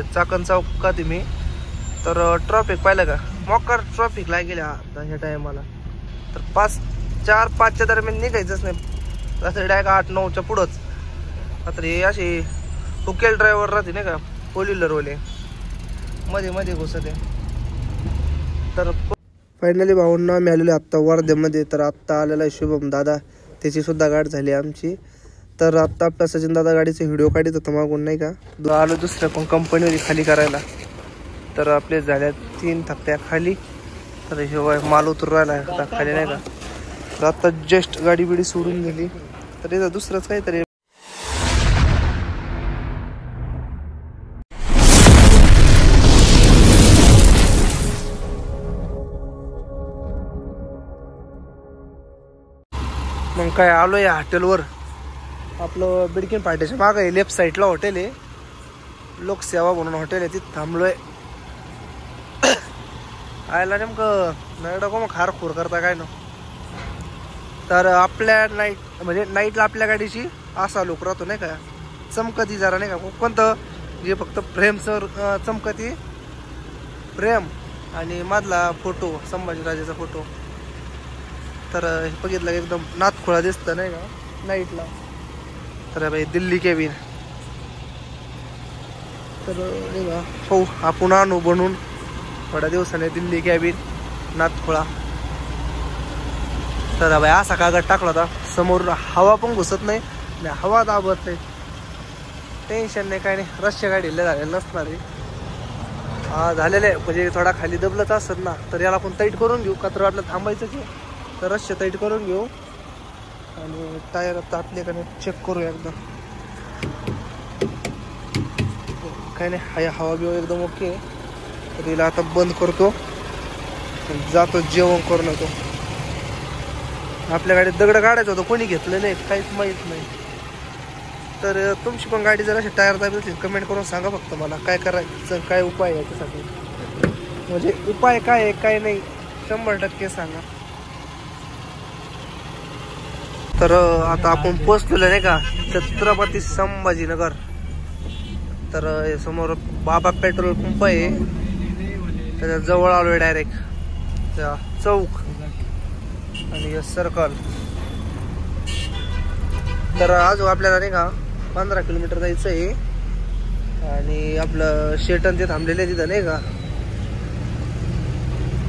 चाकण चौकात आहे मी. तर ट्रॉफिक पाहिलं का, मोकार ट्रॉफिक लागेल आता ह्या टायमाला. तर 4-5च्या दरम्यान निघायचंच नाही, असं डायरेक्ट 8-9च्या पुढंच. आता हे असे हुकेल ड्रायव्हर राहते नाही का, 4 व्हीलरवाले, मध्ये मध्ये घुसते. तर फायनली भाऊंना आम्ही आलेलो आत्ता वर्ध्यामध्ये. तर आत्ता आलेला आहे शुभम दादा, त्याची सुद्धा गाठ झाली आमची. तर आत्ता आपला सचिन दादा गाडीचे व्हिडिओ काढत होता मागून नाही का. आलो दुसऱ्या पण कंपनीमध्ये खाली करायला. तर आपले झाल्या 3 थप्प्या खाली. तर हे माल उतरू राहिला आता खाली नाही का. तर आत्ता जस्ट गाडी बिडी सोडून गेली. तर इथं दुसरंच काहीतरी मग काय आलो या हॉटेलवर. आपलं बिडकीन पाट्याच्या मागं आहे, लेफ्ट साईडला हॉटेल आहे, लोकसेवा म्हणून हॉटेल आहे, तिथं थांबलोय. आयला नेमकं नाही मग खार खोर करता काय ना. तर आपल्या नाईटला आपल्या गाडीची असा लोक राहतो नाही का, चमकती जरा नाही का. कोणतं जे फक्त फ्रेमसर चमकती फ्रेम आणि मधला फोटो संभाजीराजाचा फोटो. तर हे बघितलं एकदम नाथखोळा दिसतं नाही का नाईटला. तर भाई दिल्ली कॅबिन. तर हो आपण आणू बनवून थोड्या दिवसाने दिल्ली कॅबिन नाथखोळा. तर भाई असा कागद टाकला होता, समोर हवा पण घुसत नाही, हवा दाबत नाही, टेन्शन नाही काय नाही. रशच्या गाडीला झालेलं नसणार आहे. हा झालेलं आहे, म्हणजे थोडा खाली दबलच असत ना. तर याला आपण टाईट करून घेऊ, का तर आपल्याला थांबायचं की. तर रश्या टाईट करून घेऊ आणि टायर ताटले का नाही चेक करू एकदा. काय नाही, हाय हवा बिवा एकदम ओके. तर तिला आता बंद करतो, जातो जेवण करून येतो. आपल्या गाडीत दगड काढायचं होतं, कोणी घेतलं नाही, काहीच माहीत नाही. तर तुमची पण गाडी जर अशी टायर दाबली असेल कमेंट करून सांगा फक्त मला, काय करायचं, काय उपाय आहे त्यासाठी. म्हणजे उपाय काय आहे काय नाही 100% सांगा. तर आता आपण पोचलेलो नाही का छत्रपती संभाजीनगर. तर समोर बाबा पेट्रोल पंप आहे, त्याच्या जवळ आलोय डायरेक्ट. चौक आणि सर्कल. तर आज आपल्याला नाही का 15 किलोमीटर जायचं आहे. आणि आपलं शेटन ते थांबलेले तिथं नाही का,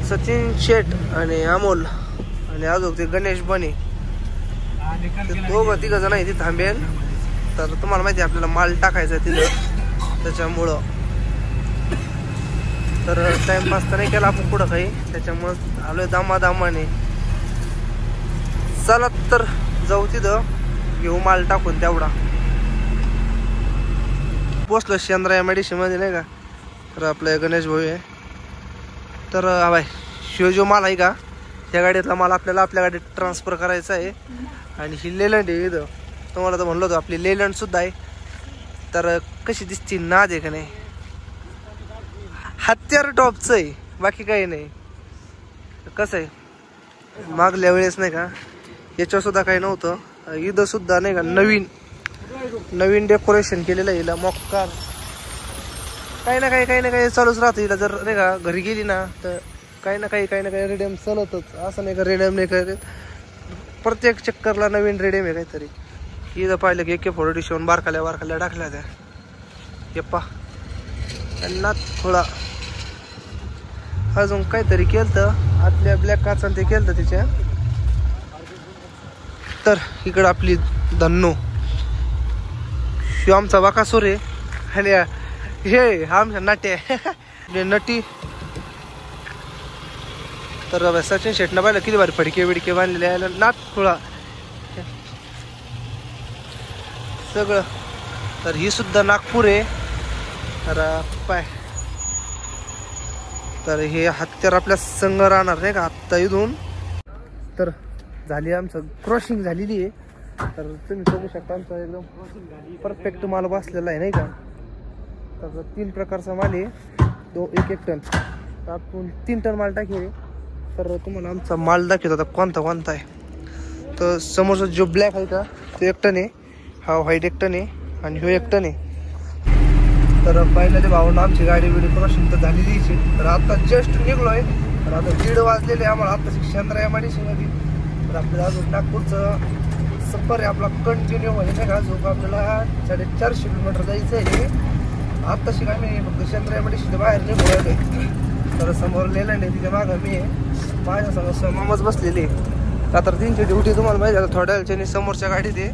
सचिन शेट आणि अमोल आणि अजून ते गणेश बने, दोघं 3 जण आहे तिथे थांबेल. तर तुम्हाला माहिती आहे आपल्याला माल टाकायचा तिथं, त्याच्यामुळं. तर टाइमपास तर नाही केला आपण पुढं काही, त्याच्यामुळं आलोय दामाने. चला तर जाऊ तिथं, घेऊ माल टाकून तेवढा. पोचलो शेंद्रा मेडिसिन मध्ये नाही का. तर आपलं गणेश भाऊ आहे. तर बाय शिव जो माल आहे का, त्या गाडीतला माल आपल्याला आपल्या गाडीत ट्रान्सफर करायचा आहे. आणि ही लेलंड आहे इथं, तुम्हाला तर म्हणलो होतो आपली लेलंड सुद्धा आहे. तर कशी दिसती नाद आहे का नाही, हत्यार टॉपचं आहे, बाकी काही नाही. कसं आहे मागल्या वेळेस नाही का याच्यावर सुद्धा काही नव्हतं, इथं सुद्धा नाही का नवीन डेकोरेशन केलेलं आहे. हिला मोक्कार काही ना काही चालूच राहतं. हिला जर नाही का घरी गेली ना तर काही ना काही रेडियम चालतच. असं नाही का रेडियम नाही काय, प्रत्येक चक्करला नवीन रेडियम आहे काहीतरी. इथं पाहिलं की AK-47 बारकाल्या टाकल्या त्या. येप्पा नाथखोळा अजून काहीतरी केलं आतल्या ब्लॅक काचान ते केलं तिच्या. तर इकडं आपली धन्नो, शिव आमचा बाकासूर आहे आणि हे आमच्या नाट्य नटी. तर सचिन शेटनं पाहिलं किती भारी फडके बांधलेले आहे नाथखोळा सगळं. तर ही सुद्धा नागपूर आहे. तर पाय तर हे हत्यार आपल्या संग राहणार नाही का आत्ता इथून. तर झाली आमचं क्रॉसिंग झालेली आहे. तर तुम्ही बघू शकता आमचा एकदम परफेक्ट माल बसलेला आहे नाही का. तर 3 प्रकारचा माल आहे, 1 टन. तर आपण 3 टन माल टाकेल. तर तुम्हाला आमचा माल दाखवतो आता कोणता आहे. तर समोरचा जो ब्लॅक आहे का तो 1 टन आहे, हा व्हाईट 1 टन आहे आणि ह्यो 1 टन आहे. तर फायनली भाऊंना आमची गाडी बिडी क्रॉसिंग तर झालेली आहे. तर आता जस्ट निघलोय. तर आता 1:30 वाजलेले आम्हाला आता शेंद्रा MIDC मध्ये. तर आपल्याला अजून नागपूरचं सफर आहे आपला कंटिन्यू म्हणजे नाही का. अजून आपल्याला 450 किलोमीटर जायचं आहे. आत्ताशी काय मी फक्त शेंद्रा MIDC बाहेर निघून राहिले. तर समोर लेलंड आहे, तिच्या मागं मी आहे, माझ्या समोर मामाच बसलेली आहे. का तर त्यांची ड्युटी तुम्हाला माहिती आहे थोड्या वेळच्याने समोरच्या गाडीत आहे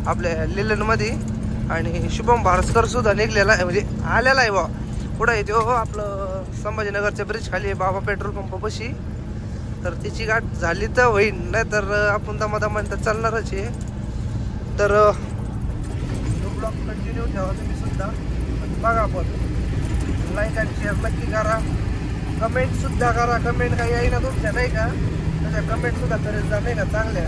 आपल्या लेलंडमध्ये. आणि शुभम भारसकर सुद्धा निघलेला आहे म्हणजे आलेला आहे बा. पुढं आहे तो आपलं संभाजीनगरच्या ब्रिज खाली आहे बाबा पेट्रोल पंपापाशी. तर तिची गाठ झाली तर होईल, नाही तर आपण दमादमाने चालणारच आहे. तर ब्लॉग कंटिन्यू ठेवा तुम्ही सुद्धा. बघा आपण लाईक आणि शेअर नक्की करा. कमेंट सुद्धा करा. कमेंट काही आहे ना तुमच्या नाही का, त्याच्या कमेंट सुद्धा करत जा नाही का चांगल्या.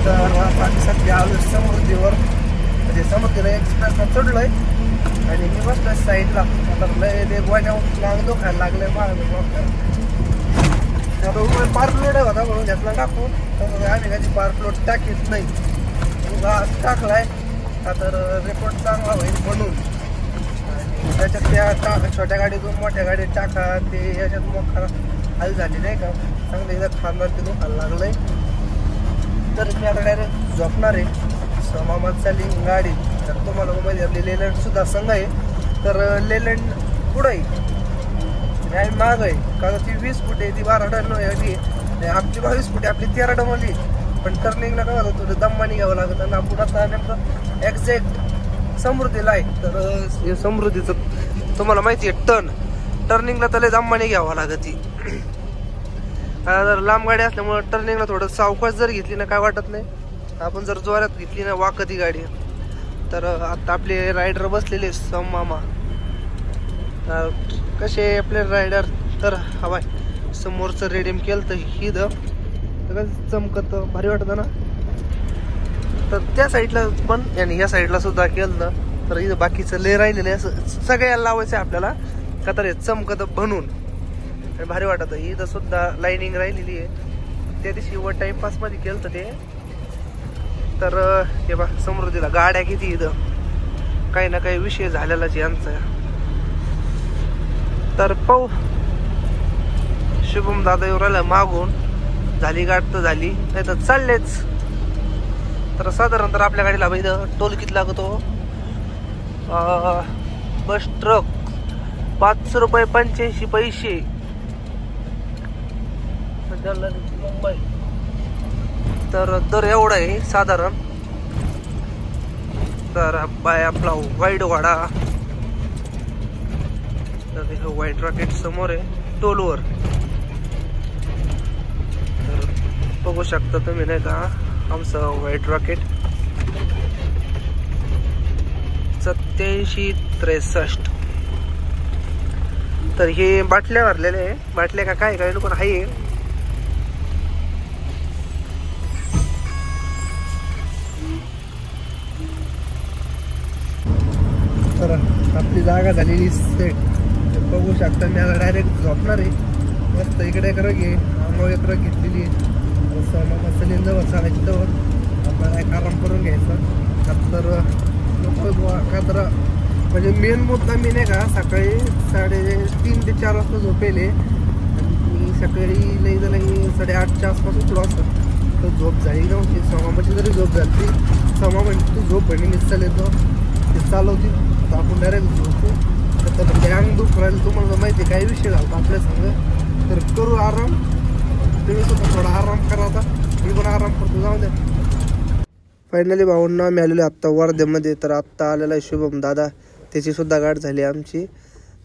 तर आम्ही सध्या आलो समृद्धीवर म्हणजे समृद्धीला एक्सप्रेसला चढलोय आणि मी बसलोय साईडला. आता लय ते गोण्यावर दुखायला लागले मला. पार्क लोड होता म्हणून घेतला टाकून. तर आम्ही कधी पार्क लोड टाकीत नाही, टाकलाय का तर रेकॉर्ड चांगला होईल म्हणून. त्याच्यात त्या छोट्या गाडीतून मोठ्या गाडीत टाका ते याच्यात मोठा हाल झाली नाही का, चांगलं एकदा खांदा ते दुखायला लागलंय. तर मी आता डायरेक्ट झोपणार आहे. मामात चालली गाडी. तर तुम्हाला मोबाईल आपली लेलंड सुद्धा संघ आहे. तर लेलंड पुढं आहे आणि माग आहे का ती 20 फूट आहे, ती 12 डन आहे. आपली 22 फूट आहे, आपली 13 डमली. पण टर्निंगला काय होतं थोडं दम्मानी घ्यावं लागतं आणि आपण आता नेमकं एक्झॅक्ट समृद्धीला आहे. तर हे समृद्धीचं तुम्हाला माहिती आहे टर्निंगला त्याला दम्मानी घ्यावं लागते. जर लांब गाडी असल्यामुळं टर्निंगला थोडं सावकाश जर घेतली ना काय वाटत नाही. आपण जर जोरात घेतली ना वाकती गाडी. तर आता आपले रायडर बसलेले मामा कसे आपले रायडर. तर हवाय समोरचं रेडियम केलं तर ही चमकत भारी वाटतं ना. तर त्या साईडला पण आणि या साईडला सुद्धा केलं ना तर इथं बाकीचं लय राहिलेलं आहे. असं सगळ्याला लावायचं आहे आपल्याला का तर हे चमकत बनून आणि भारी वाटत. इथं सुद्धा लाईनिंग राहिलेली आहे. त्या दिवशी व टाइमपास मध्ये केलं तर ते. तर हे बा समृद्धीला गाड्या किती इथं काही ना काही विषय झालेलाच यांचा. तर पाहू शुभम दादा येऊ राहिला मागून. झाली गाठ तर झाली नाही तर चाललेच. तर साधारणतः आपल्या गाडीला इथं टोल किती लागतो. बस ट्रक 5 रुपये 85 पैसे मुंबई. तर दर एवढा आहे साधारण. तर बाय आपला वाईट वाडा. तर व्हाईट रॉकेट समोर आहे टोलवर. तर बघू शकता तुम्ही नाही का आमचं व्हाईट रॉकेट 8763. तर हे बाटल्या भरलेले आहे. बाटल्या का काय काही लोक आहे. तर आपली जागा झालेली सेट. बघू शकता मी आता डायरेक्ट झोपणार आहे. मस्त इकडे एक रग आहे, अंगावर एक रग घेतलेली आहे. सलिंदर चालायची तर आपल्याला एक आराम करून घ्यायचा. तर नको का तर म्हणजे मेन मुद्दा मी नाही का सकाळी 3:30 ते 4 वाजता झोपेले. मी सकाळी लई झालं 8:30च्या आसपास उठलो असतं. तर झोप झाली नव्हती. समामाची जरी झोप झाली समा म्हणजे तू झोप म्हणजे निश्चल येतो ते चालवती. तर आपण डायरेक्ट झोपू. तर ते अंग दुख राहिलं तुम्हाला माहिती आहे काही विषय झाला आपल्या सांग. तर करू आराम. तुम्ही सुद्धा थोडा आराम करा. आता मी पण आराम करतो. जाऊ द्या. फायनली भाऊंना आम्ही आलेलो आत्ता वर्ध्यामध्ये. तर आत्ता आलेला आहे शुभम दादा. त्याची सुद्धा गाठ झाली आमची.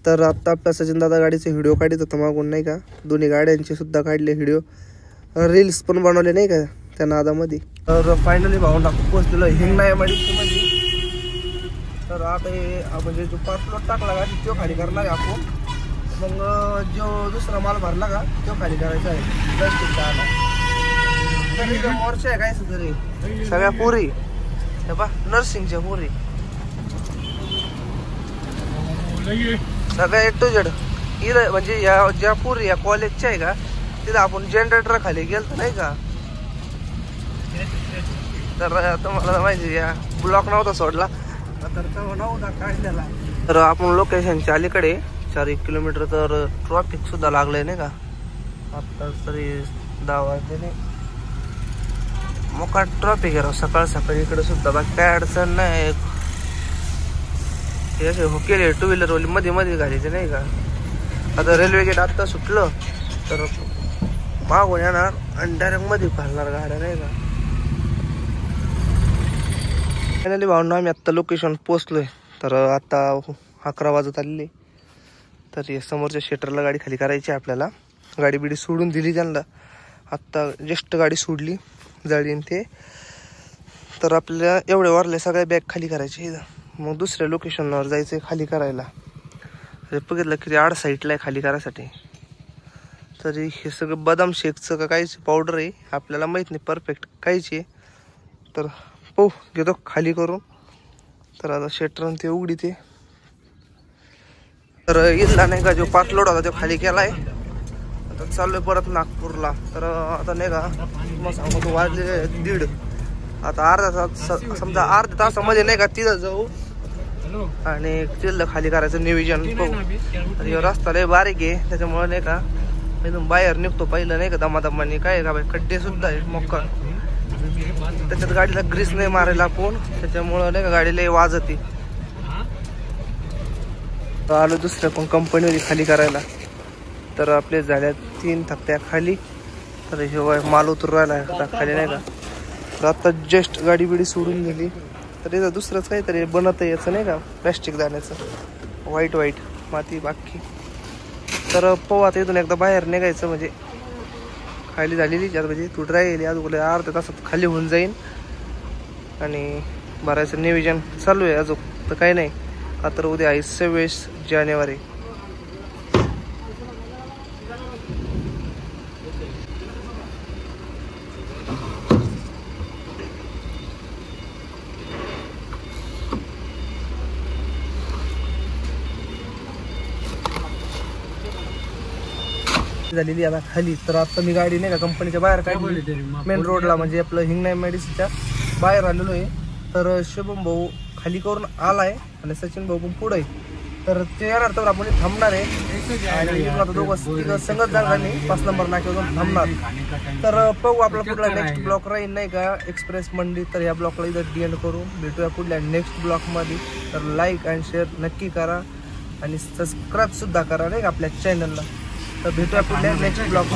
तर आत्ता आपल्या सचिन दादा गाडीचे व्हिडिओ काढत होता मागून नाही का. दोन्ही गाड्यांचे सुद्धा काढले व्हिडिओ. रील्स पण बनवले नाही का त्या नादामध्ये. तर फायनली भाऊंना पोहोचलेलो हिंगणा MIDC मध्ये. तर आता हे म्हणजे जो पार्क लोट टाकला का तो खाली करणार आहे आपण. मग जो दुसरा माल भरला का तो खाली करायचा आहे. प्लास्टिकचा आला तरी मोर्चा आहे काय तरी सगळ्या पुरी हे पा नर्सिंगच्या पुरी सगळ्या A to Z. इथं म्हणजे या ज्या पुरी या कॉलेजच्या आहे का तिथं आपण जनरेटर खाली गेलतो नाही का. तर तुम्हाला माहिती या ब्लॉक नव्हता सोडला. तर आपण लोकेशनच्या अलीकडे 4-1 किलोमीटर तर ट्रॉफिक सुद्धा लागलंय नाही का. आता तरी 10 वाजले नाही, मोका ट्रॉफिक आहे सकाळ सकाळी इकडे सुद्धा. बाकी काय अडचण नाही. हे असे हो केले 2 व्हीलर मध्ये मध्ये घालायचे नाही का. आता रेल्वे गेट आत्ता सुटलं तर मागून येणार आणि डायरेक्ट मध्ये घालणार गाड्या नाही का. फायनली भावना आम्ही आत्ता लोकेशन पोचलोय. तर आता 11 वाजत आलेली. तर हे समोरच्या शेटरला गाडी खाली करायची आपल्याला. गाडी बिडी सोडून दिली त्यांना. आत्ता जस्ट गाडी सोडली जाळीन ते. तर आपल्याला एवढे वारले सगळ्या बॅग खाली करायचे. मग दुसऱ्या लोकेशनवर जायचं खाली करायला. बघितलं किती आड साईडला आहे खाली करायसाठी. तरी हे सगळं बदाम शेकचं का काहीच पावडर आहे आपल्याला माहीत नाही परफेक्ट काहीच आहे. तर घेतो खाली करून. तर आता शेटर ते उघडी ते. तर इथला नाही का जो पाच लोड होता तो खाली केलाय. आता चाललोय परत नागपूरला. तर आता नाही का मग सांगतो वाजले 1:30. आता अर्धा तास समजा अर्ध्या तासामध्ये नाही का तिथं जाऊ आणि तिथलं खाली करायचं नियोजन पाहू. रस्ता लय बारीक आहे त्याच्यामुळे नाही का एकदम बाहेर निघतो पहिलं नाही का दमादमाने. काय का बाई खड्डे सुद्धा आहे मोक्का. त्याच्यात गाडीला ग्रीस नाही मारायला आपण त्याच्यामुळं नाही का गाडीला वाजती. आलो दुसऱ्या पण कंपनीमध्ये खाली करायला. तर आपले झाल्या 3 थप्प्या खाली. तर हे माल उतरू राहिला आता खाली नाही का. तर आता जस्ट गाडी बिडी सोडून गेली. तर याचं दुसरंच काहीतरी बनत याचं नाही का प्लॅस्टिक जाण्याचं व्हाईट माती बाकी. तर पाहू आता इथून एकदा बाहेर निघायचं म्हणजे खाली झालेली 4 बजे तू राहिली अजून अर्ध्या तासात खाली होऊन जाईन. आणि भरायचं नियोजन चालू आहे अजून तर काही नाही. आता उद्या आहे 26 जानेवारी. झालेली आता खाली. तर आता मी गाडी नाही का कंपनीच्या बाहेर काढली मेन रोडला म्हणजे आपलं हिंगणा मेडिसिनच्या बाहेर आलेलो आहे. तर शुभम भाऊ खाली करून आलाय आणि सचिन भाऊ पण पुढे आहे. तर ते येणार तर आपण थांबणार आहे आणि आता दोघं संगत जाणार नाही 5 नंबर नाक्यावरून थांबणार. तर पाहू आपला पुढला नेक्स्ट ब्लॉक राहील नाही का एक्सप्रेस मंडी. तर या ब्लॉकला इथं एंड करू. भेटूया पुढल्या नेक्स्ट ब्लॉकमध्ये. तर लाईक अँड शेअर नक्की करा आणि सबस्क्राईब सुद्धा करा नाही का आपल्या चॅनलला. तर भेटूया पुढल्या नेक्स्ट ब्लॉग.